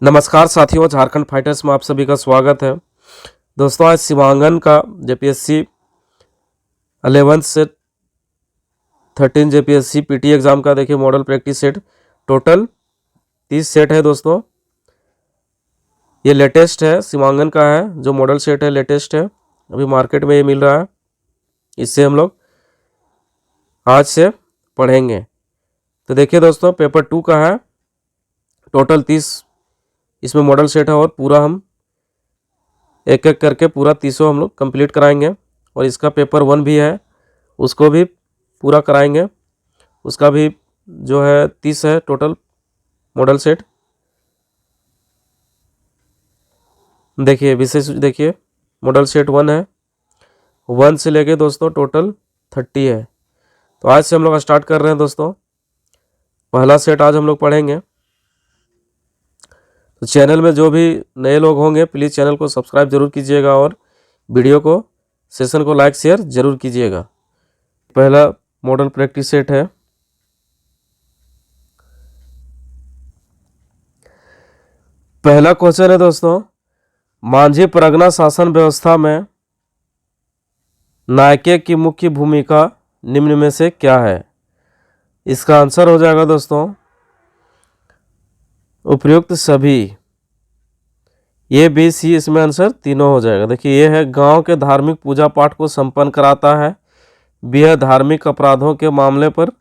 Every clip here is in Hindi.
नमस्कार साथियों, झारखंड फाइटर्स में आप सभी का स्वागत है। दोस्तों, आज सीमांकन का जेपीएससी 11 से 13 जेपीएससी पीटी एग्ज़ाम का देखिए model practice set total 30 set है। दोस्तों, ये लेटेस्ट है, सीमांकन का है जो मॉडल सेट है, लेटेस्ट है, अभी मार्केट में ये मिल रहा है। इससे हम लोग आज से पढ़ेंगे। तो देखिए दोस्तों, पेपर 2 का है, टोटल 30 इसमें मॉडल सेट है और पूरा हम एक एक करके पूरा 30 हम लोग कंप्लीट कराएंगे। और इसका पेपर 1 भी है, उसको भी पूरा कराएंगे। उसका भी जो है 30 है टोटल मॉडल सेट। देखिए विशेष, देखिए मॉडल सेट 1 है, 1 से लेके दोस्तों टोटल 30 है। तो आज से हम लोग स्टार्ट कर रहे हैं दोस्तों। पहला सेट आज हम लोग पढ़ेंगे। तो चैनल में जो भी नए लोग होंगे प्लीज़ चैनल को सब्सक्राइब जरूर कीजिएगा और वीडियो को सेशन को लाइक शेयर जरूर कीजिएगा। पहला मॉडल प्रैक्टिस सेट है। पहला क्वेश्चन है दोस्तों, मांझी परगना शासन व्यवस्था में नायके की मुख्य भूमिका निम्न में से क्या है? इसका आंसर हो जाएगा दोस्तों उपयुक्त सभी। ए बी सी इसमें आंसर तीनों हो जाएगा। देखिए, ये है गांव के धार्मिक पूजा पाठ को संपन्न कराता है। बी है धार्मिक अपराधों के मामले पर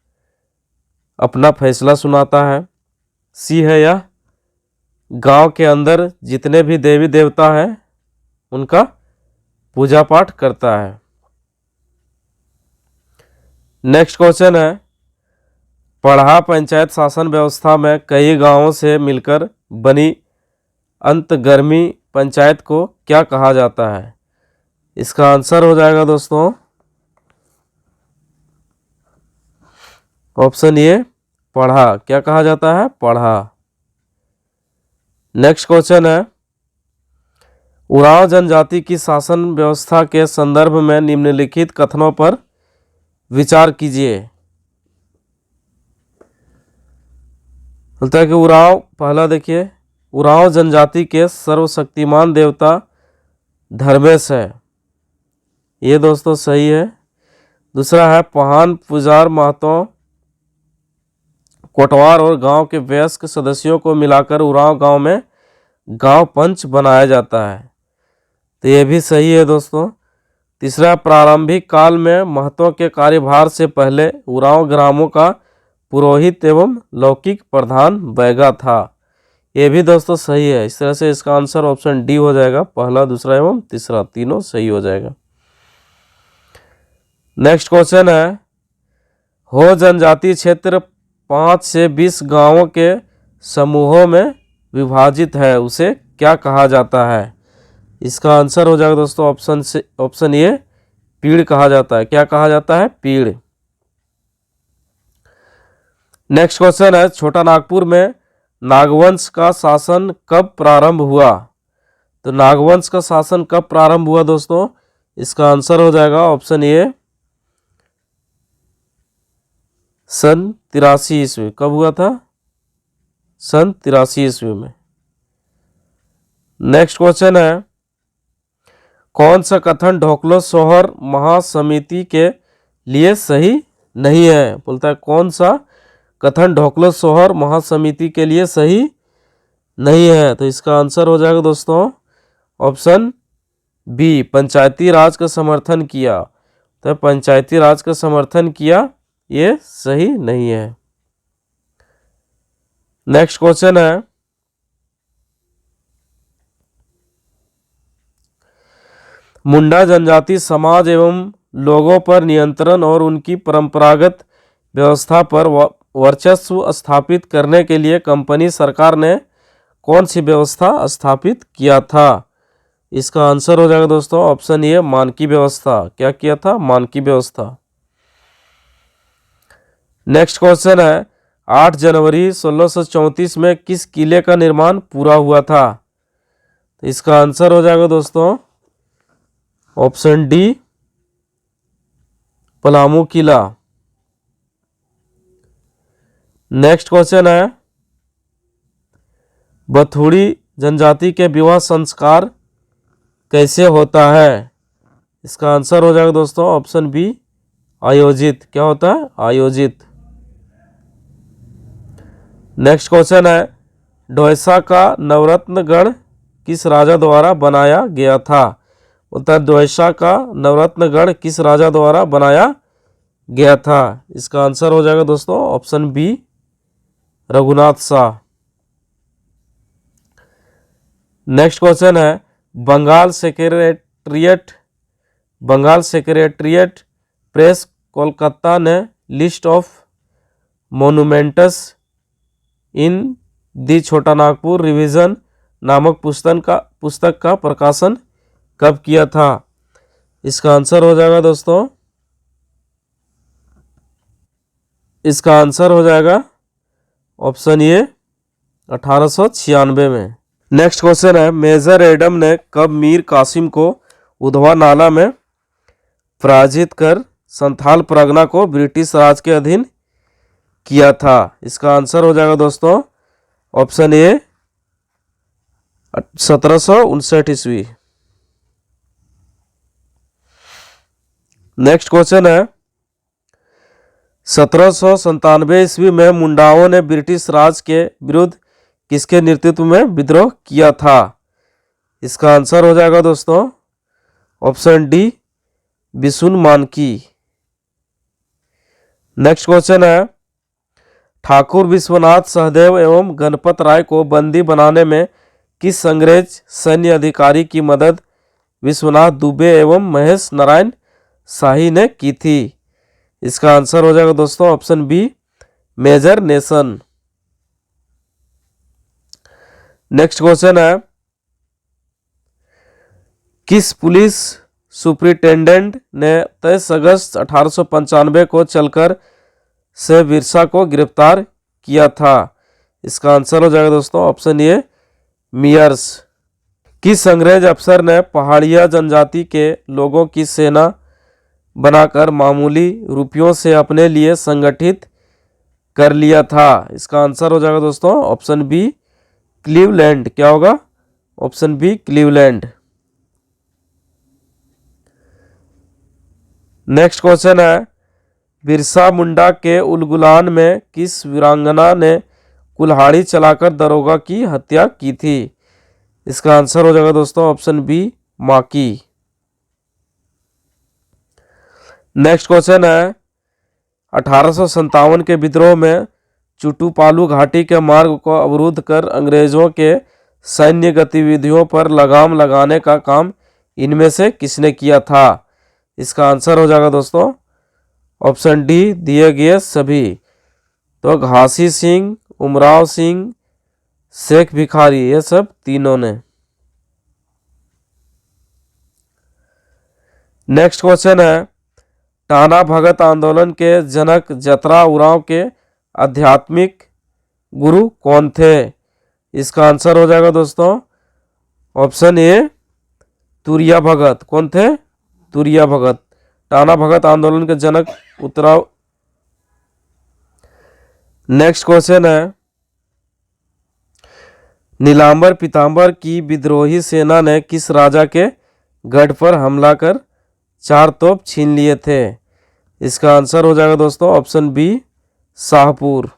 अपना फैसला सुनाता है। सी है यह गांव के अंदर जितने भी देवी देवता हैं उनका पूजा पाठ करता है। नेक्स्ट क्वेश्चन है, पढ़ा पंचायत शासन व्यवस्था में कई गांवों से मिलकर बनी अंतर्गर्मी पंचायत को क्या कहा जाता है? इसका आंसर हो जाएगा दोस्तों ऑप्शन ए पढ़ा। क्या कहा जाता है? पढ़ा। नेक्स्ट क्वेश्चन है, उरांव जनजाति की शासन व्यवस्था के संदर्भ में निम्नलिखित कथनों पर विचार कीजिए। बोलता है कि उरांव, पहला देखिए, उरांव जनजाति के सर्वशक्तिमान देवता धर्मेश है, ये दोस्तों सही है। दूसरा है पहान पुजार महतो कोटवार और गांव के वयस्क सदस्यों को मिलाकर उरांव गांव में गांव पंच बनाया जाता है, तो ये भी सही है दोस्तों। तीसरा, प्रारंभिक काल में महतो के कार्यभार से पहले उरांव ग्रामों का पुरोहित एवं लौकिक प्रधान बैगा था, ये भी दोस्तों सही है। इस तरह से इसका आंसर ऑप्शन डी हो जाएगा, पहला दूसरा एवं तीसरा तीनों सही हो जाएगा। नेक्स्ट क्वेश्चन है, हो जनजाति क्षेत्र 5 से 20 गांवों के समूहों में विभाजित है, उसे क्या कहा जाता है? इसका आंसर हो जाएगा दोस्तों ऑप्शन ए पीड़ कहा जाता है। क्या कहा जाता है? पीड़। नेक्स्ट क्वेश्चन है, छोटा नागपुर में नागवंश का शासन कब प्रारंभ हुआ? तो नागवंश का शासन कब प्रारंभ हुआ दोस्तों? इसका आंसर हो जाएगा ऑप्शन ए सन 83 ईस्वी। कब हुआ था? सन 83 ईस्वी में। नेक्स्ट क्वेश्चन है, कौन सा कथन ढोकलो सोहर महासमिति के लिए सही नहीं है? बोलता है कौन सा कथन ढोकलो सोहर महासमिति के लिए सही नहीं है? तो इसका आंसर हो जाएगा दोस्तों ऑप्शन बी, पंचायती राज का समर्थन किया। तो पंचायती राज का समर्थन किया, ये सही नहीं है। नेक्स्ट क्वेश्चन है, मुंडा जनजाति समाज एवं लोगों पर नियंत्रण और उनकी परंपरागत व्यवस्था पर वर्चस्व स्थापित करने के लिए कंपनी सरकार ने कौन सी व्यवस्था स्थापित किया था? इसका आंसर हो जाएगा दोस्तों ऑप्शन ए मानकी व्यवस्था। क्या किया था? मानकी व्यवस्था। नेक्स्ट क्वेश्चन है, 8 जनवरी 1634 में किस किले का निर्माण पूरा हुआ था? तो इसका आंसर हो जाएगा दोस्तों ऑप्शन डी पलामू किला। नेक्स्ट क्वेश्चन है, बथुड़ी जनजाति के विवाह संस्कार कैसे होता है? इसका आंसर हो जाएगा दोस्तों ऑप्शन बी, आयोजित। क्या होता है? आयोजित। नेक्स्ट क्वेश्चन है, ढोयसा का नवरत्न गढ़ किस राजा द्वारा बनाया गया था? उत्तर, ढोयसा का नवरत्न गढ़ किस राजा द्वारा बनाया गया था? इसका आंसर हो जाएगा दोस्तों option B, Raghunath Shah. Next question है, बंगाल सेक्रेटरिएट प्रेस कोलकाता ने list of monuments in the Chota Nagpur revision नामक पुस्तक का प्रकाशन कब किया था? इसका आंसर हो जाएगा दोस्तों, इसका आंसर हो जाएगा ऑप्शन ए, 1896 में। नेक्स्ट क्वेश्चन है, मेजर एडम ने कब मीर कासिम को उधवा नाला में पराजित कर संथाल परगना को ब्रिटिश राज के अधीन किया था? इसका आंसर हो जाएगा दोस्तों ऑप्शन ए, 1759 ईस्वी। नेक्स्ट क्वेश्चन है, 1797 ईस्वी में मुंडाओं ने ब्रिटिश राज के विरुद्ध किसके नेतृत्व में विद्रोह किया था? इसका आंसर हो जाएगा दोस्तों ऑप्शन डी, बिशुन मानकी। नेक्स्ट क्वेश्चन है, ठाकुर विश्वनाथ सहदेव एवं गणपत राय को बंदी बनाने में किस अंग्रेज सैन्य अधिकारी की मदद विश्वनाथ दुबे एवं महेश नारायण शाही ने की थी? इसका आंसर हो जाएगा दोस्तों option B, major nation. Next question है, किस पुलिस सुपरिटेंडेंट ने 23 अगस्त 1895 को चलकर से विरसा को गिरफ्तार किया था? इसका आंसर हो जाएगा दोस्तों ऑप्शन ए, मियर्स। किस अंग्रेज अफसर ने पहाड़िया जनजाति के लोगों की सेना बनाकर मामूली रुपयों से अपने लिए संगठित कर लिया था? इसका आंसर हो जाएगा दोस्तों ऑप्शन बी, क्लीवलैंड। क्या होगा? Option B, Cleveland. Next question है, बिरसा मुंडा के उलगुलान में किस वीरांगना ने कुल्हाड़ी चलाकर दरोगा की हत्या की थी? इसका आंसर हो जाएगा दोस्तों ऑप्शन बी, माकी। नेक्स्ट क्वेश्चन है, 1857 के विद्रोह में चुटुपालू घाटी के मार्ग को अवरुद्ध कर अंग्रेजों के सैन्य गतिविधियों पर लगाम लगाने का काम इनमें से किसने किया था? इसका आंसर हो जाएगा दोस्तों ऑप्शन डी, दिए गए सभी। तो घासी सिंह, उमराव सिंह, शेख भिखारी, ये सब तीनों ने। नेक्स्ट क्वेश्चन है, टाना भगत आंदोलन के जनक जतरा उरांव के आध्यात्मिक गुरु कौन थे? इसका आंसर हो जाएगा दोस्तों ऑप्शन ए, तुरिया भगत। कौन थे? तुरिया भगत। टाना भगत आंदोलन के जनक उतराव। नेक्स्ट क्वेश्चन है, नीलांबर पीतांबर की विद्रोही सेना ने किस राजा के गढ़ पर हमला कर 4 तोप छीन लिए थे? इसका आंसर हो जाएगा दोस्तों option B, Shahpur.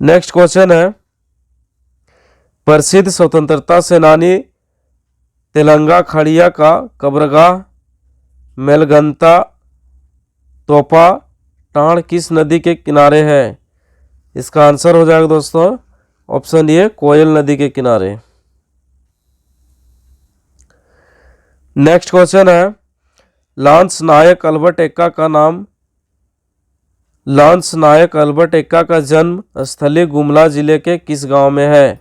Next question है, प्रसिद्ध स्वतंत्रता सेनानी तेलंगा खड़िया का कब्रगाह मेलगंता तोपा टाण किस नदी के किनारे है? इसका आंसर हो जाएगा दोस्तों ऑप्शन ए, कोयल नदी के किनारे। नेक्स्ट क्वेश्चन है, लांस नायक अल्बर्ट एक्का का जन्म स्थली गुमला जिले के किस गांव में है?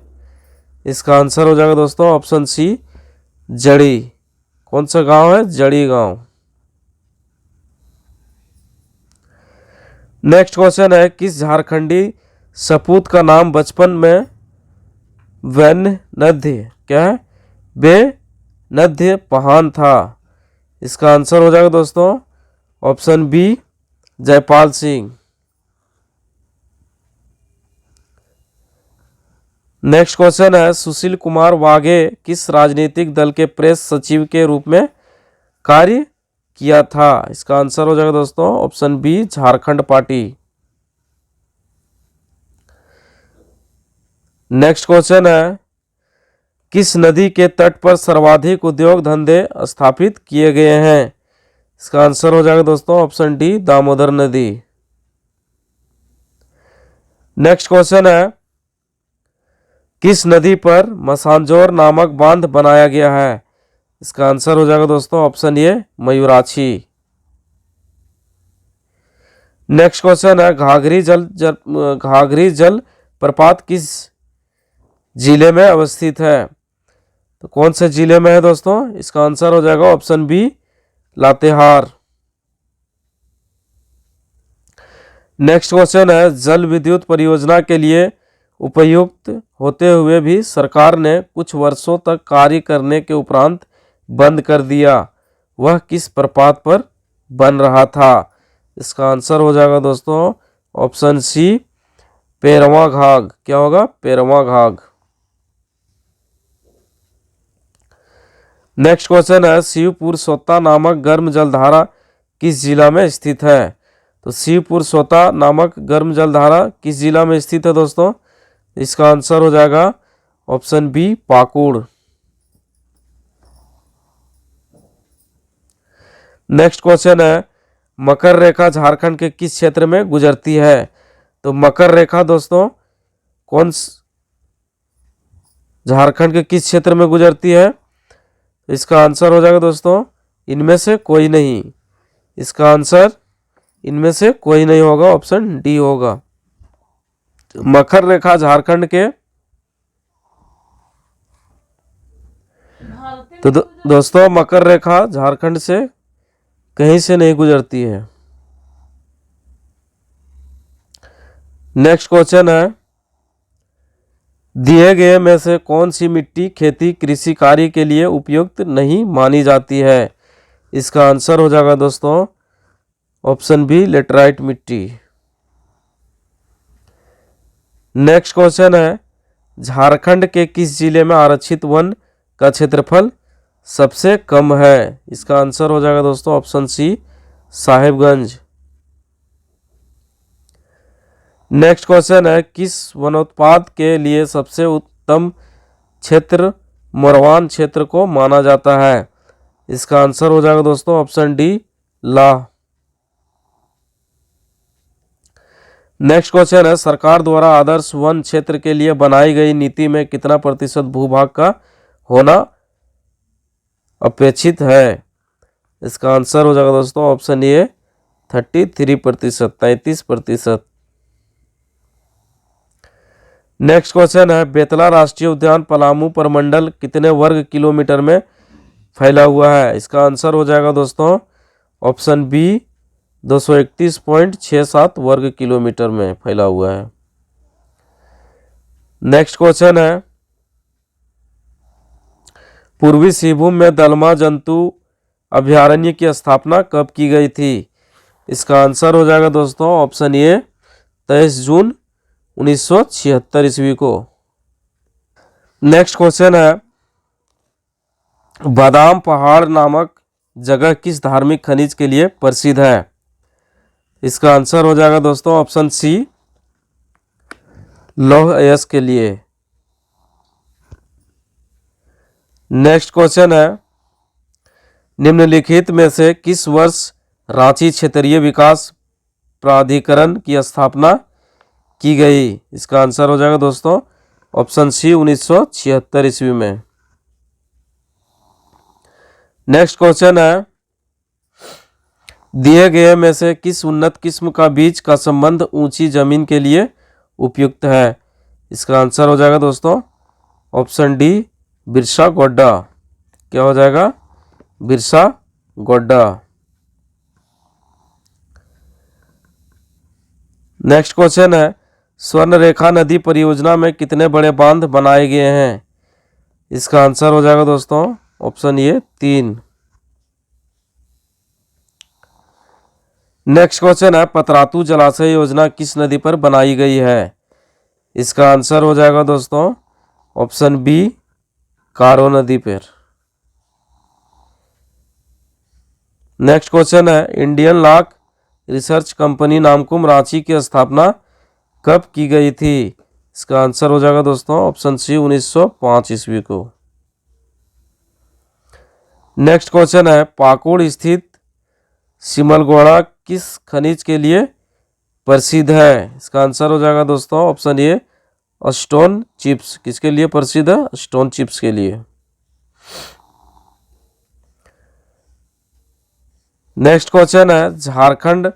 इसका आंसर हो जाएगा दोस्तों ऑप्शन सी, जड़ी। कौन सा गांव है? जड़ी गांव। नेक्स्ट क्वेश्चन है, किस झारखंडी सपूत का नाम बचपन में वैननध्य, क्या है, बेनध्य पहान था? इसका आंसर हो जाएगा दोस्तों option B, Jaipal Singh. Next question है, सुशील कुमार वाघे किस राजनीतिक दल के प्रेस सचिव के रूप में कार्य किया था? इसका आंसर हो जाएगा दोस्तों option B, Jharkhand party. Next question है, किस नदी के तट पर सर्वाधिक उद्योग धंधे स्थापित किए गए हैं? इसका आंसर हो जाएगा दोस्तों ऑप्शन डी, दामोदर नदी। नेक्स्ट क्वेश्चन है, किस नदी पर मसांजोर नामक बांध बनाया गया है? इसका आंसर हो जाएगा दोस्तों ऑप्शन ए, मयूराक्षी। नेक्स्ट क्वेश्चन है, घाघरी जल प्रपात किस जिले में अवस्थित है? तो कौन से जिले में है दोस्तों? इसका आंसर हो जाएगा option B, Latehar. Next question है, जल विद्युत परियोजना के लिए उपयुक्त होते हुए भी सरकार ने कुछ वर्षों तक कार्य करने के उपरांत बंद कर दिया, वह किस प्रपात पर बन रहा था? इसका आंसर हो जाएगा दोस्तों ऑप्शन सी, पेरवा घाघ। क्या होगा? पेरवा घाघ। नेक्स्ट क्वेश्चन है, शिवपुर सोता नामक गर्म जलधारा किस जिला में स्थित है? तो शिवपुर सोता नामक गर्म जलधारा किस जिला में स्थित है दोस्तों? इसका आंसर हो जाएगा option B, Pakur. Next question है, मकर रेखा झारखंड के किस क्षेत्र में गुजरती है? तो मकर रेखा दोस्तों झारखंड के किस क्षेत्र में गुजरती है? इसका आंसर हो जाएगा दोस्तों इनमें से कोई नहीं। इसका आंसर इनमें से कोई नहीं होगा, ऑप्शन डी होगा। मकर रेखा झारखंड के तो दोस्तों मकर रेखा झारखंड से कहीं से नहीं गुजरती है। नेक्स्ट क्वेश्चन है, दिए गए में से कौन सी मिट्टी खेती कृषि कार्य के लिए उपयुक्त नहीं मानी जाती है? इसका आंसर हो जाएगा दोस्तों ऑप्शन बी, लेटराइट मिट्टी। नेक्स्ट क्वेश्चन है, झारखंड के किस जिले में आरक्षित वन का क्षेत्रफल सबसे कम है? इसका आंसर हो जाएगा दोस्तों option C, Sahebganj. Next question है, किस वनोत्पाद के लिए सबसे उत्तम क्षेत्र मोरवान क्षेत्र को माना जाता है? इसका आंसर हो जाएगा दोस्तों ऑप्शन डी, लाह। नेक्स्ट क्वेश्चन है, सरकार द्वारा आदर्श वन क्षेत्र के लिए बनाई गई नीति में कितना प्रतिशत भूभाग का होना अपेक्षित है? इसका आंसर हो जाएगा दोस्तों ऑप्शन ए, 33%, 33%। नेक्स्ट क्वेश्चन है, बेतला राष्ट्रीय उद्यान पलामू प्रमंडल कितने वर्ग किलोमीटर में फैला हुआ है? इसका आंसर हो जाएगा दोस्तों ऑप्शन बी, 231.67 वर्ग किलोमीटर में फैला हुआ है। नेक्स्ट क्वेश्चन है, पूर्वी सिंहभूम में दलमा जंतु अभयारण्य की स्थापना कब की गई थी? इसका आंसर हो जाएगा दोस्तों ऑप्शन ए, 23 जून 1976 ईस्वी को। नेक्स्ट क्वेश्चन है, बादाम पहाड़ नामक जगह किस धार्मिक खनिज के लिए प्रसिद्ध है? इसका आंसर हो जाएगा दोस्तों ऑप्शन सी, लौह अयस्क के लिए। नेक्स्ट क्वेश्चन है, निम्नलिखित में से किस वर्ष रांची क्षेत्रीय विकास प्राधिकरण की स्थापना की गई? इसका आंसर हो जाएगा दोस्तों ऑप्शन सी, 1976 ईस्वी में। नेक्स्ट क्वेश्चन है, दिए गए में से किस उन्नत किस्म का बीज का संबंध ऊंची जमीन के लिए उपयुक्त है? इसका आंसर हो जाएगा दोस्तों ऑप्शन डी, बिरसा गोड्डा। क्या हो जाएगा? बिरसा गोड्डा। नेक्स्ट क्वेश्चन है, स्वर्ण रेखा नदी परियोजना में कितने बड़े बांध बनाए गए हैं? इसका आंसर हो जाएगा दोस्तों ऑप्शन ए, 3। नेक्स्ट क्वेश्चन है, पतरातू जलाशय योजना किस नदी पर बनाई गई है? इसका आंसर हो जाएगा दोस्तों ऑप्शन बी कारो नदी पर। नेक्स्ट क्वेश्चन है, Indian lock research company Namkum Ranchi की स्थापना कब की गई थी? इसका आंसर हो जाएगा दोस्तों ऑप्शन सी 1905 ईस्वी को। नेक्स्ट क्वेश्चन है, पाकुड़ स्थित सिमलगोड़ा किस खनिज के लिए प्रसिद्ध है? इसका आंसर हो जाएगा दोस्तों ऑप्शन ए स्टोन चिप्स। किसके लिए प्रसिद्ध है? स्टोन चिप्स के लिए। नेक्स्ट क्वेश्चन है, झारखंड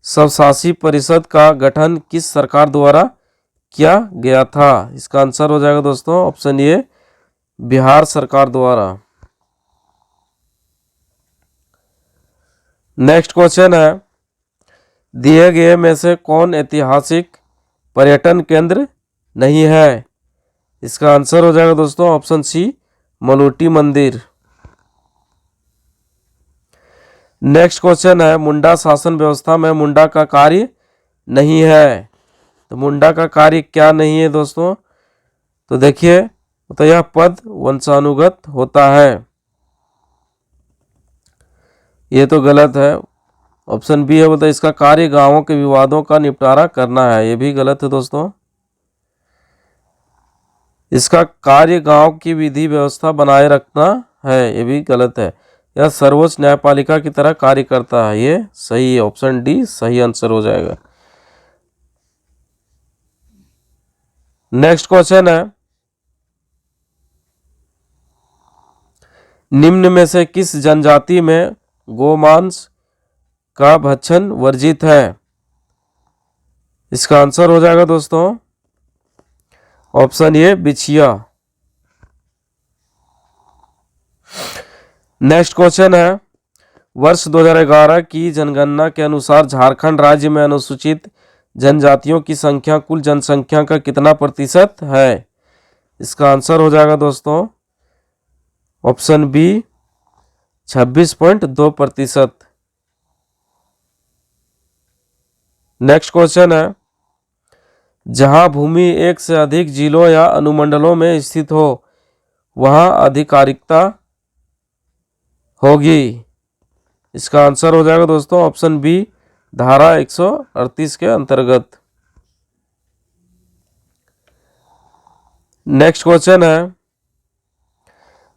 स्वशासी परिषद का गठन किस सरकार द्वारा किया गया था? इसका आंसर हो जाएगा दोस्तों ऑप्शन ए बिहार सरकार द्वारा। नेक्स्ट क्वेश्चन है, दिए गए में से कौन ऐतिहासिक पर्यटन केंद्र नहीं है? इसका आंसर हो जाएगा दोस्तों ऑप्शन सी मलूटी मंदिर। नेक्स्ट क्वेश्चन है, मुंडा शासन व्यवस्था में मुंडा का कार्य नहीं है। तो मुंडा का कार्य क्या नहीं है दोस्तों? तो देखिए, तो यह पद वंशानुगत होता है। ये तो गलत है। ऑप्शन बी है, बताइए इसका कार्य गांवों के विवादों का निपटारा करना है। ये भी गलत है दोस्तों। इसका कार्य गांव की विधि व्यवस्था बनाए रखना है। ये भी गलत है। यह सर्वोच्च न्यायपालिका की तरह कार्य करता है। ये सही है, ऑप्शन डी सही आंसर हो जाएगा। नेक्स्ट क्वेश्चन है, निम्न में से किस जनजाति में गोमांस का भक्षण वर्जित है? इसका आंसर हो जाएगा दोस्तों ऑप्शन ए बिछिया। नेक्स्ट क्वेश्चन है, वर्ष 2011 की जनगणना के अनुसार झारखंड राज्य में अनुसूचित जनजातियों की संख्या कुल जनसंख्या का कितना प्रतिशत है? इसका आंसर हो जाएगा दोस्तों ऑप्शन बी 26.2%। नेक्स्ट क्वेश्चन है, जहां भूमि एक से अधिक जिलों या अनुमंडलों में स्थित हो वहां आधिकारिकता होगी। इसका आंसर हो जाएगा दोस्तों ऑप्शन बी धारा 138 के अंतर्गत। नेक्स्ट क्वेश्चन है,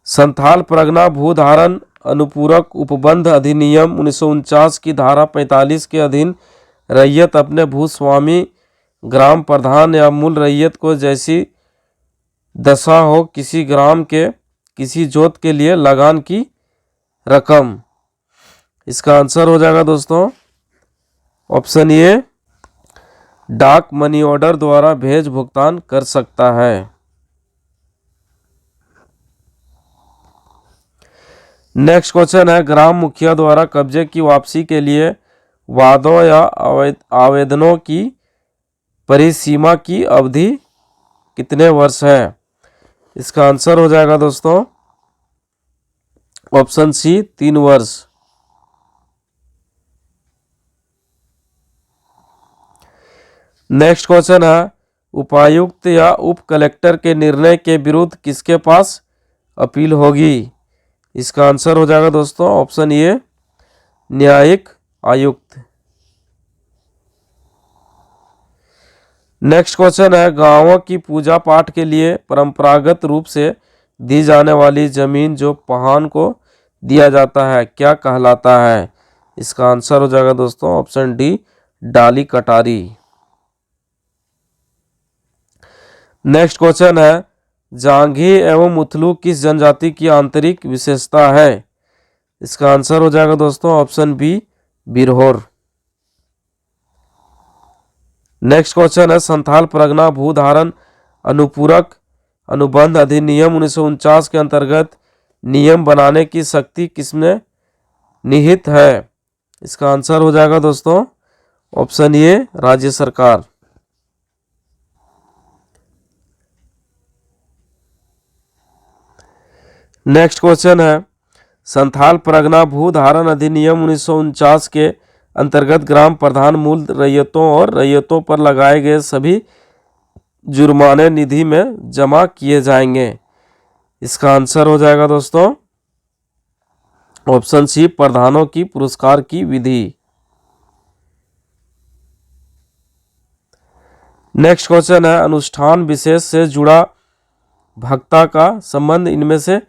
संथाल परगना भूधारण अनुपूरक उपबंध अधिनियम 1949 की धारा 45 के अधीन रैयत अपने भूस्वामी ग्राम प्रधान या मूल रैयत को जैसी दशा हो किसी ग्राम के किसी जोत के लिए लगान की रकम। इसका आंसर हो जाएगा दोस्तों ऑप्शन ए डाक मनी ऑर्डर द्वारा भेज भुगतान कर सकता है। नेक्स्ट क्वेश्चन है, ग्राम मुखिया द्वारा कब्जे की वापसी के लिए वादों या आवेदनों की परिसीमा की अवधि कितने वर्ष है? इसका आंसर हो जाएगा दोस्तों ऑप्शन सी 3 वर्ष। नेक्स्ट क्वेश्चन है, उपायुक्त या उप कलेक्टर के निर्णय के विरुद्ध किसके पास अपील होगी? इसका आंसर हो जाएगा दोस्तों ऑप्शन ए न्यायिक आयुक्त। नेक्स्ट क्वेश्चन है, गांवों की पूजा पाठ के लिए परंपरागत रूप से दी जाने वाली जमीन जो पहान को दिया जाता है क्या कहलाता है? इसका आंसर हो जाएगा दोस्तों ऑप्शन डी डाली कटारी। नेक्स्ट क्वेश्चन है, जांघी एवं मुथलू किस जनजाति की आंतरिक विशेषता है? इसका आंसर हो जाएगा दोस्तों option B Birhor. Next question है, संथाल परगना भूधारण अनुपूरक अनुबंध अधिनियम 1949 के अंतर्गत नियम बनाने की शक्ति किसमें निहित है? इसका आंसर हो जाएगा दोस्तों ऑप्शन ए राज्य सरकार। नेक्स्ट क्वेश्चन है, संथाल परगना भूधारण अधिनियम 1949 के अंतर्गत ग्राम प्रधान मूल रैयतों और रैयतों पर लगाए गए सभी जुर्माने निधि में जमा किए जाएंगे। इसका आंसर हो जाएगा दोस्तों ऑप्शन सी, प्रधानों की पुरस्कार की विधि। नेक्स्ट क्वेश्चन है, अनुष्ठान विशेष से जुड़ा भक्ता का संबंध इनमें से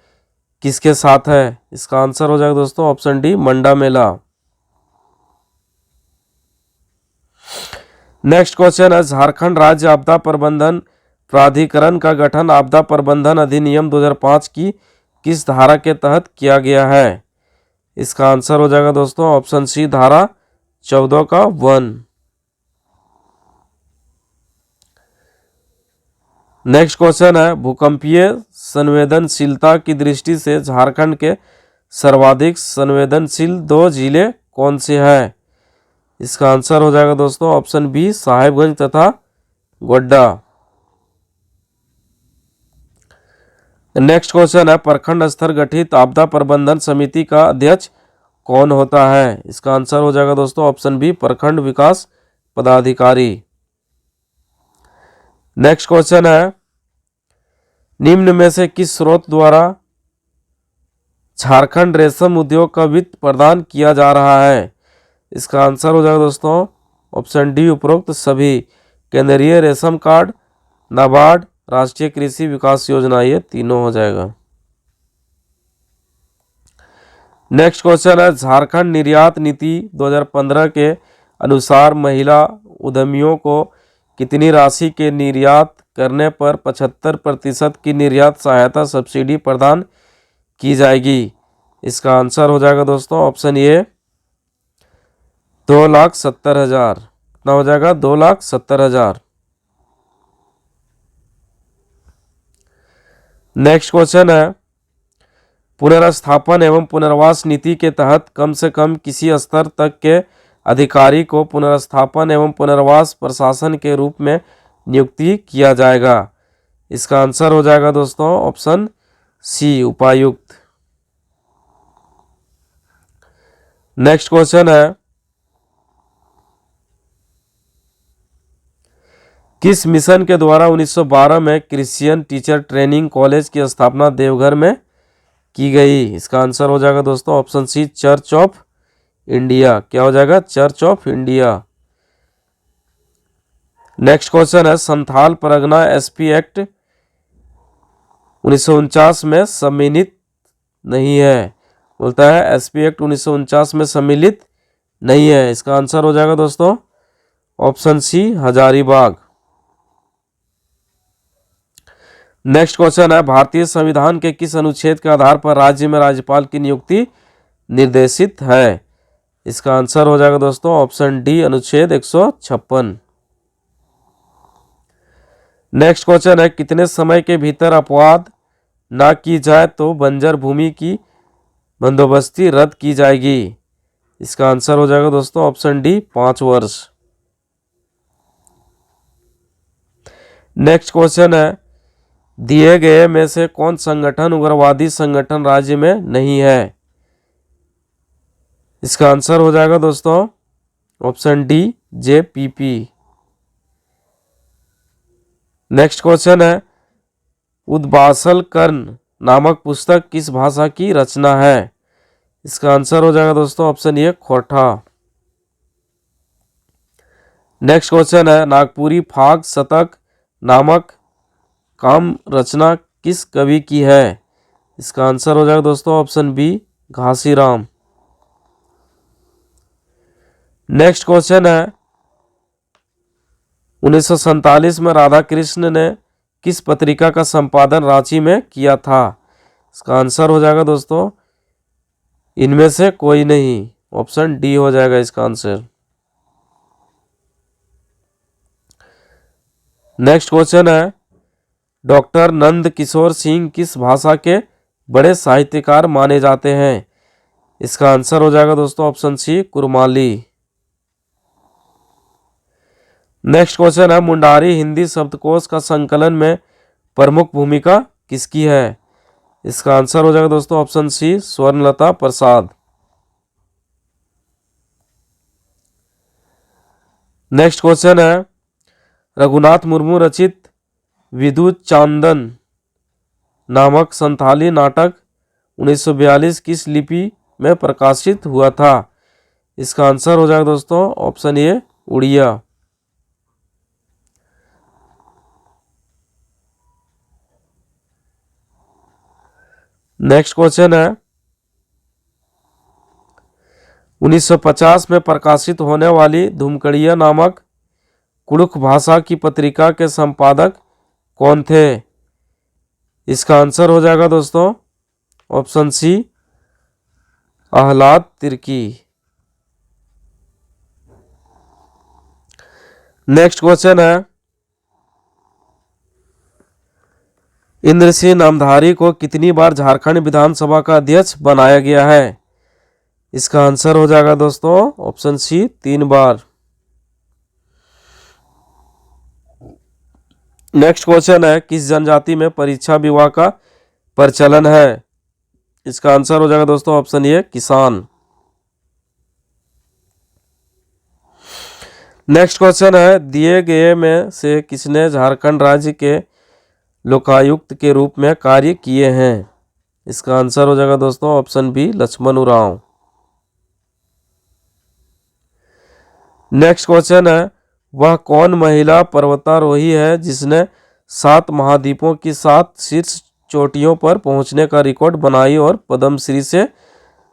किसके साथ है? इसका आंसर हो जाएगा दोस्तों ऑप्शन डी, मंडा मेला। नेक्स्ट क्वेश्चन है, झारखंड राज्य आपदा प्रबंधन प्राधिकरण का गठन आपदा प्रबंधन अधिनियम 2005 की किस धारा के तहत किया गया है? इसका आंसर हो जाएगा दोस्तों ऑप्शन सी, धारा 14 का 1। नेक्स्ट क्वेश्चन है, भूकंपीय संवेदनशीलता की दृष्टि से झारखंड के सर्वाधिक संवेदनशील 2 जिले कौन से हैं? इसका आंसर हो जाएगा दोस्तों ऑप्शन बी, साहेबगंज तथा गोड्डा। नेक्स्ट क्वेश्चन है, प्रखंड स्तर गठित आपदा प्रबंधन समिति का अध्यक्ष कौन होता है? इसका आंसर हो जाएगा दोस्तों ऑप्शन बी, प्रखंड विकास पदाधिकारी। नेक्स्ट क्वेश्चन है, निम्न में से किस स्रोत द्वारा झारखंड रेशम उद्योग का वित्त प्रदान किया जा रहा है? इसका आंसर हो जाएगा दोस्तों ऑप्शन डी, उपरोक्त सभी। केंद्रीय रेशम कार्ड, नाबार्ड, राष्ट्रीय कृषि विकास योजना, ये तीनों हो जाएगा। नेक्स्ट क्वेश्चन है, झारखंड निर्यात नीति 2015 के अनुसार महिला उद्यमियों को कितनी राशि के निर्यात करने पर 75% की निर्यात सहायता सब्सिडी प्रदान की जाएगी? इसका आंसर हो जाएगा दोस्तों ऑप्शन ए, 2,70,000। कितना हो जाएगा? 2,70,000। नेक्स्ट क्वेश्चन है, पुनर्स्थापन एवं पुनर्वास नीति के तहत कम से कम किसी स्तर तक के अधिकारी को पुनर्स्थापन एवं पुनर्वास प्रशासन के रूप में नियुक्ति किया जाएगा? इसका आंसर हो जाएगा दोस्तों ऑप्शन सी, उपायुक्त। नेक्स्ट क्वेश्चन है, किस मिशन के द्वारा 1912 में क्रिश्चियन टीचर ट्रेनिंग कॉलेज की स्थापना देवघर में की गई? इसका आंसर हो जाएगा दोस्तों option C, church of India. क्या हो जाएगा? Church of India. Next question है, संथाल परगना एसपी एक्ट 1949 में सम्मिलित नहीं है। बोलता है एसपी एक्ट 1949 में सम्मिलित नहीं है। इसका आंसर हो जाएगा दोस्तों option C, Hazaribagh. Next question है, भारतीय संविधान के किस अनुच्छेद के आधार पर राज्य में राज्यपाल की नियुक्ति निर्देशित है? इसका आंसर हो जाएगा दोस्तों ऑप्शन डी, अनुच्छेद 156। नेक्स्ट क्वेश्चन है, कितने समय के भीतर अपवाद ना की जाए तो बंजर भूमि की बंदोबस्ती रद्द की जाएगी? इसका आंसर हो जाएगा दोस्तों ऑप्शन डी, 5 वर्ष। नेक्स्ट क्वेश्चन है, दिए गए में से कौन संगठन उग्रवादी संगठन राज्य में नहीं है? इसका आंसर हो जाएगा दोस्तों option D, JPP. Next question है, उद्बासल कर्ण नामक पुस्तक किस भाषा की रचना है? इसका आंसर हो जाएगा दोस्तों ऑप्शन ए, खोरठा। नेक्स्ट क्वेश्चन है, नागपुरी फाग शतक नामक काम रचना किस कवि की है? इसका आंसर हो जाएगा दोस्तों option B, Ghasiram. Next question है, 1947 में राधा कृष्ण ने किस पत्रिका का संपादन रांची में किया था? इसका आंसर हो जाएगा दोस्तों इनमें से कोई नहीं, ऑप्शन डी हो जाएगा इसका आंसर। नेक्स्ट क्वेश्चन है, डॉक्टर नंद किशोर सिंह किस भाषा के बड़े साहित्यकार माने जाते हैं? इसका आंसर हो जाएगा दोस्तों option C, Kurmali. Next question है, मुंडारी हिंदी शब्दकोश का संकलन में प्रमुख भूमिका किसकी है? इसका आंसर हो जाएगा दोस्तों ऑप्शन सी, स्वर्णलता प्रसाद। नेक्स्ट क्वेश्चन है, रघुनाथ मुर्मू रचित विद्युत चांदन नामक संथाली नाटक 1942 किस लिपि में प्रकाशित हुआ था? इसका आंसर हो जाएगा दोस्तों option A Odia. Next question है 1950 में प्रकाशित होने वाली धूमकड़िया नामक कुड़ुख भाषा की पत्रिका के संपादक कौन थे? इसका आंसर हो जाएगा दोस्तों option C Ahlad Tirkey. Next question है इंद्र सिंह नामधारी को कितनी बार झारखंड विधानसभा का अध्यक्ष बनाया गया है? इसका आंसर हो जाएगा दोस्तों ऑप्शन सी 3 बार। नेक्स्ट क्वेश्चन है किस जनजाति में परीक्षा विवाह का प्रचलन है? इसका आंसर हो जाएगा दोस्तों ऑप्शन ए किसान। नेक्स्ट क्वेश्चन है दिए गए में से किसने झारखंड राज्य के लोकायुक्त के रूप में कार्य किए हैं? इसका आंसर हो जाएगा दोस्तों option B Laxman Oraon. Next question है वह कौन महिला पर्वतारोही है जिसने 7 महाद्वीपों की 7 शीर्ष चोटियों पर पहुंचने का रिकॉर्ड बनाई और पद्मश्री से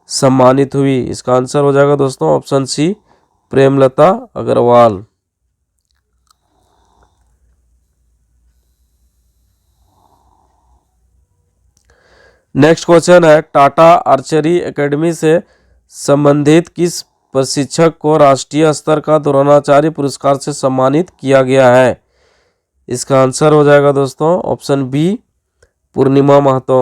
सम्मानित हुई? इसका आंसर हो जाएगा दोस्तों option C Premlata Agarwal. Next question है टाटा आर्चरी एकेडमी से संबंधित किस प्रशिक्षक को राष्ट्रीय स्तर का द्रोणाचार्य पुरस्कार से सम्मानित किया गया है? इसका आंसर हो जाएगा दोस्तों ऑप्शन बी पूर्णिमा महतो।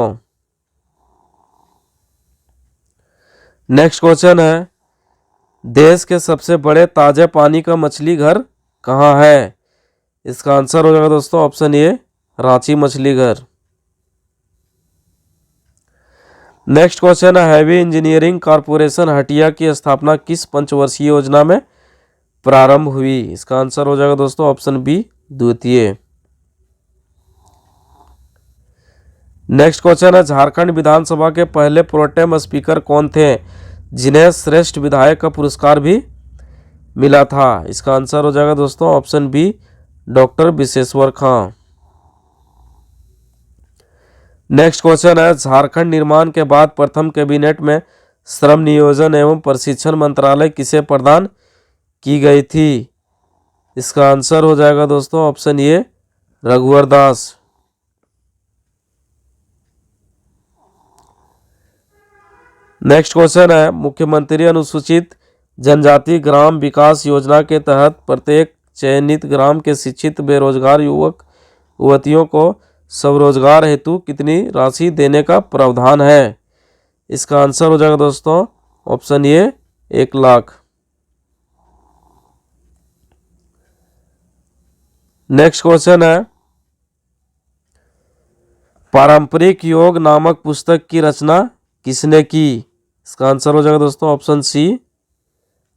नेक्स्ट क्वेश्चन है देश के सबसे बड़े ताजे पानी का मछली घर कहाँ है? इसका आंसर हो जाएगा दोस्तों ऑप्शन ए रांची मछली घर। नेक्स्ट क्वेश्चन है हैवी इंजीनियरिंग कॉरपोरेशन हटिया की स्थापना किस पंचवर्षीय योजना में प्रारंभ हुई? इसका आंसर हो जाएगा दोस्तों ऑप्शन बी द्वितीय। नेक्स्ट क्वेश्चन है झारखंड विधानसभा के पहले प्रोटेम स्पीकर कौन थे जिन्हें श्रेष्ठ विधायक का पुरस्कार भी मिला था? इसका आंसर हो जाएगा दोस्तों ऑप्शन बी डॉक्टर विशेश्वर खां। नेक्स्ट क्वेश्चन है झारखंड निर्माण के बाद प्रथम कैबिनेट में श्रम नियोजन एवं प्रशिक्षण मंत्रालय किसे प्रदान की गई थी? इसका आंसर हो जाएगा दोस्तों ऑप्शन ए रघुवर दास। नेक्स्ट क्वेश्चन है मुख्यमंत्री अनुसूचित जनजाति ग्राम विकास योजना के तहत प्रत्येक चयनित ग्राम के शिक्षित बेरोजगार युवक युवतियों को स्वरोजगार हेतु कितनी राशि देने का प्रावधान है? इसका आंसर हो जाएगा दोस्तों ऑप्शन ए 1 लाख। नेक्स्ट क्वेश्चन है पारंपरिक योग नामक पुस्तक की रचना किसने की? इसका आंसर हो जाएगा दोस्तों ऑप्शन सी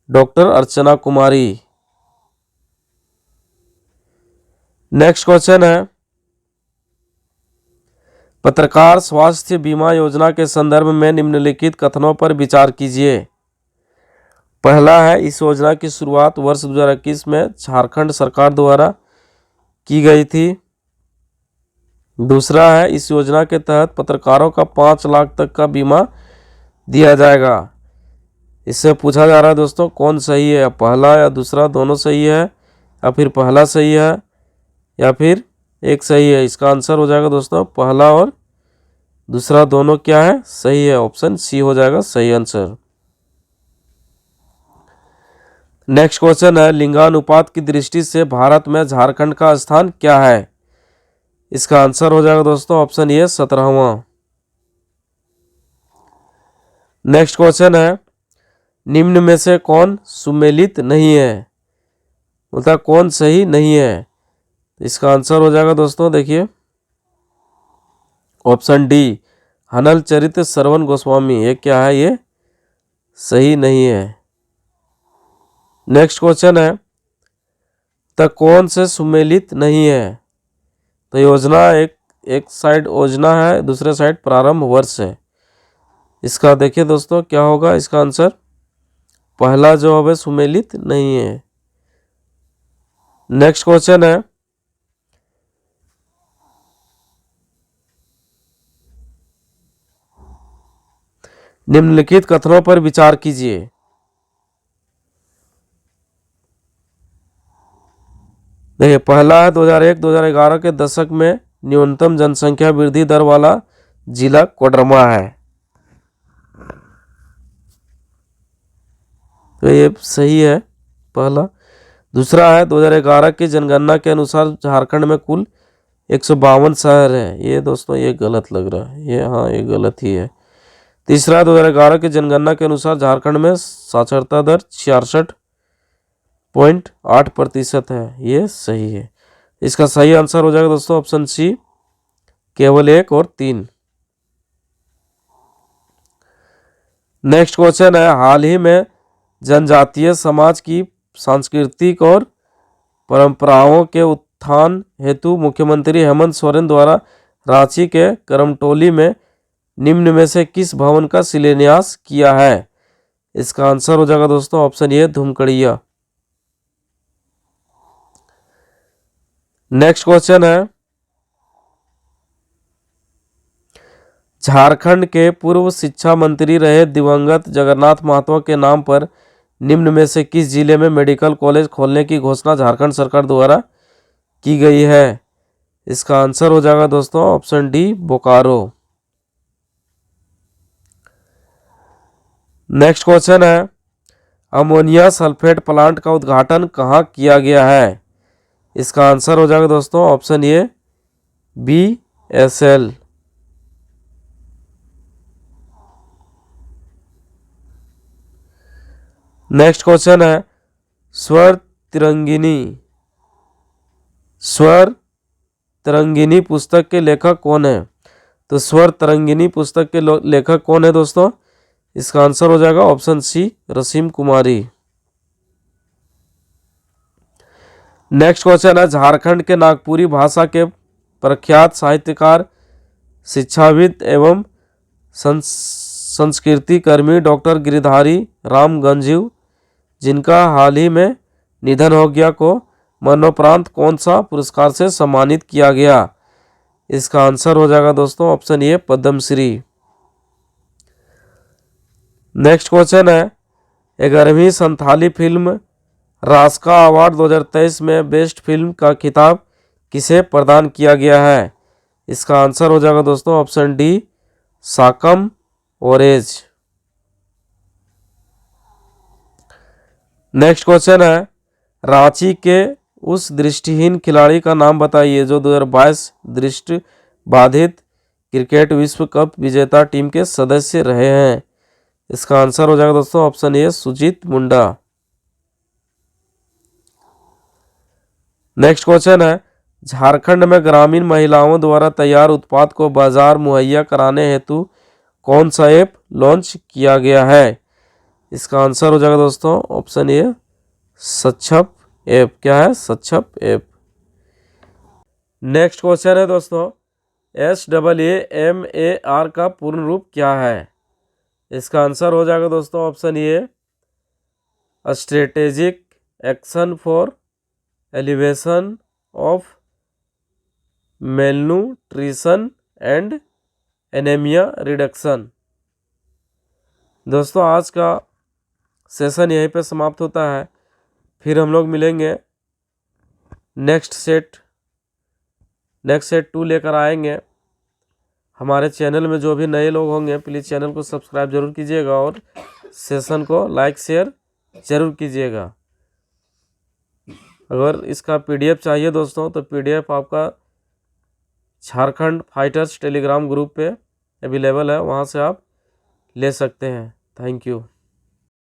doctor Archana Kumari. Next question है पत्रकार स्वास्थ्य बीमा योजना के संदर्भ में निम्नलिखित कथनों पर विचार कीजिए। पहला है इस योजना की शुरुआत वर्ष 2021 में झारखंड सरकार द्वारा की गई थी। दूसरा है इस योजना के तहत पत्रकारों का 5 लाख तक का बीमा दिया जाएगा। इससे पूछा जा रहा है दोस्तों कौन सही है, पहला या दूसरा दोनों सही है या फिर पहला सही है या फिर एक सही है? इसका आंसर हो जाएगा दोस्तों पहला और दूसरा दोनों क्या है सही है, ऑप्शन सी हो जाएगा सही आंसर। नेक्स्ट क्वेश्चन है लिंगानुपात की दृष्टि से भारत में झारखंड का स्थान क्या है? इसका आंसर हो जाएगा दोस्तों ऑप्शन ए 17वां। नेक्स्ट क्वेश्चन है निम्न में से कौन सुमेलित नहीं है, मतलब कौन सही नहीं है? इसका आंसर हो जाएगा दोस्तों देखिए ऑप्शन डी हनल चरित्र श्रवण गोस्वामी। ये क्या है, ये सही नहीं है। नेक्स्ट क्वेश्चन है तो कौन से सुमेलित नहीं है? तो योजना एक साइड योजना है, दूसरे साइड प्रारंभ वर्ष है। इसका देखिए दोस्तों क्या होगा इसका आंसर। पहला जवाब है सुमेलित नहीं है। नेक्स्ट क्वेश्चन है, निम्नलिखित कथनों पर विचार कीजिए। देखिए पहला है 2001-2011 के दशक में न्यूनतम जनसंख्या वृद्धि दर वाला जिला कोडरमा है। तो ये सही है पहला। दूसरा है 2011 की जनगणना के अनुसार झारखंड में कुल 152 शहर है। ये दोस्तों ये गलत लग रहा है, ये हाँ ये गलत ही है। तीसरा 2011 की जनगणना के अनुसार झारखंड में साक्षरता दर 66.8% है। ये सही है। इसका सही आंसर हो जाएगा दोस्तों ऑप्शन सी, केवल 1 और 3। नेक्स्ट क्वेश्चन है, हाल ही में जनजातीय समाज की सांस्कृतिक और परंपराओं के उत्थान हेतु मुख्यमंत्री हेमंत सोरेन द्वारा रांची के करमटोली में निम्न में से किस भवन का शिलान्यास किया है? इसका आंसर हो जाएगा दोस्तों ऑप्शन ए, धूमकड़िया। नेक्स्ट क्वेश्चन है, झारखंड के पूर्व शिक्षा मंत्री रहे दिवंगत जगन्नाथ महतो के नाम पर निम्न में से किस जिले में मेडिकल कॉलेज खोलने की घोषणा झारखंड सरकार द्वारा की गई है? इसका आंसर हो जाएगा दोस्तों option D, Bokaro. Next question है, अमोनिया सल्फेट प्लांट का उद्घाटन कहाँ किया गया है? इसका आंसर हो जाएगा दोस्तों ऑप्शन ए, BSL। नेक्स्ट क्वेश्चन है, स्वर तरंगिनी पुस्तक के लेखक कौन है? तो स्वर तरंगिनी पुस्तक के लेखक कौन है दोस्तों? इसका आंसर हो जाएगा ऑप्शन सी, रसीम कुमारी। नेक्स्ट क्वेश्चन है, झारखंड के नागपुरी भाषा के प्रख्यात साहित्यकार, शिक्षाविद एवं संस्कृति कर्मी डॉक्टर गिरिधारी राम गंजीव, जिनका हाल ही में निधन हो गया, को मरणोपरांत कौन सा पुरस्कार से सम्मानित किया गया? इसका आंसर हो जाएगा दोस्तों option A, Padma Shri. Next question है, 11वीं संथाली फिल्म रास्का अवार्ड 2023 में बेस्ट फिल्म का खिताब किसे प्रदान किया गया है? इसका आंसर हो जाएगा दोस्तों option D, Sakam Oraon. Next question है, रांची के उस दृष्टिहीन खिलाड़ी का नाम बताइए जो 2022 दृष्टि बाधित क्रिकेट विश्व कप विजेता टीम के सदस्य रहे हैं। इसका आंसर हो जाएगा दोस्तों option A, Sujit Munda. Next question है, झारखंड में ग्रामीण महिलाओं द्वारा तैयार उत्पाद को बाजार मुहैया कराने हेतु कौन सा ऐप लॉन्च किया गया है? इसका आंसर हो जाएगा दोस्तों ऑप्शन ए, सक्षप ऐप। क्या है? सक्षप ऐप। नेक्स्ट क्वेश्चन है दोस्तों, SAAMAR का पूर्ण रूप क्या है? इसका आंसर हो जाएगा दोस्तों option A, strategic action for alleviation of malnutrition and anaemia reduction. दोस्तों आज का सेशन यहीं पे समाप्त होता है। फिर हम लोग मिलेंगे, नेक्स्ट सेट 2 लेकर आएंगे। हमारे चैनल में जो भी नए लोग होंगे प्लीज़ चैनल को सब्सक्राइब जरूर कीजिएगा और सेशन को लाइक शेयर जरूर कीजिएगा। अगर इसका PDF चाहिए दोस्तों तो PDF आपका झारखंड फाइटर्स टेलीग्राम ग्रुप पे अवेलेबल है, वहाँ से आप ले सकते हैं। Thank you.